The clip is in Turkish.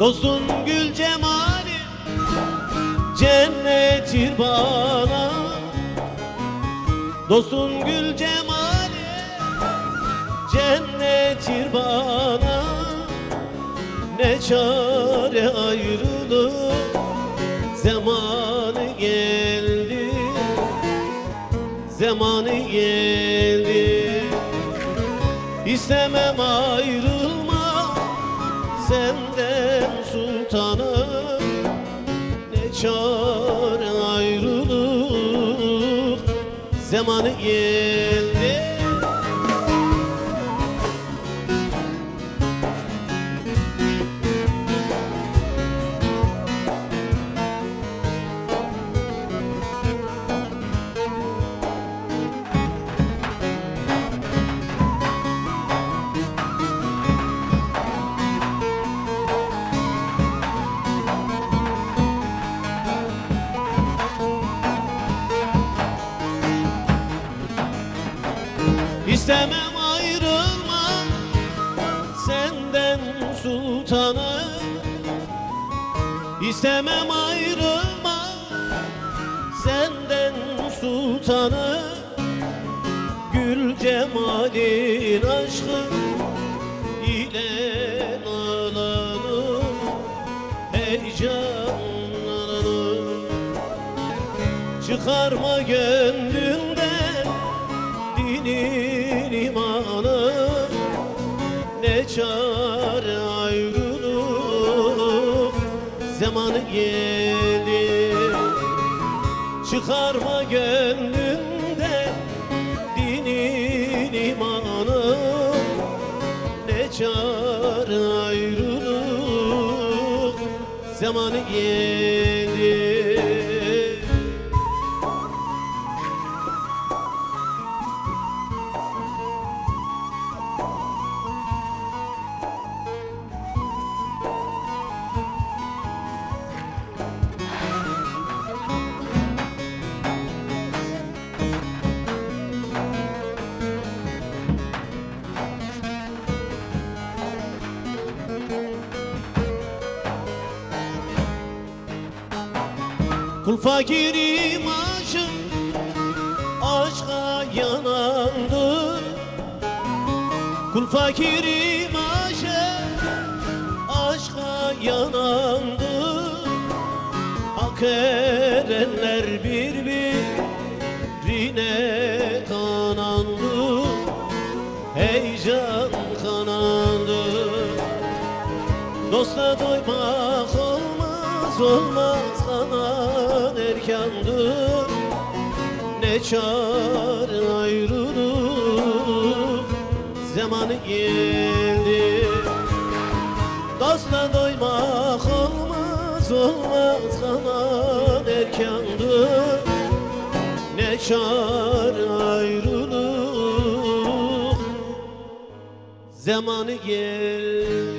Dostun gül cemali cennettir bana. Dostun gül cemali cennettir bana. Ne çare ayrılık zamanı geldi, zamanı geldi. İstemem ayrılma senden sultanım. Ne çare ayrılık zamanı geldi. İstemem ayrılma senden sultanım. İstemem ayrılma senden sultanım. Gül cemalin aşkı ile nalanım, heyecanlanım. Çıkarma gönlünden dinin imanı. Ne çare ayrılık zamanı geldi. Çıkarma gönlünden dinin imanı. Ne çare ayrılık zamanı geldi. Kul fakirim aşık aşka yanandır. Kul fakirim aşık aşka yanandır. Hak erenler birbirine kanandı. Heyecan kanandı. Dosta doymak olmaz olmaz, kanan erkandır. Ne çare ayrılık zamanı geldi. Dosta doymak olmaz olmaz, kanan erkandır. Ne çare ayrılık zamanı geldi.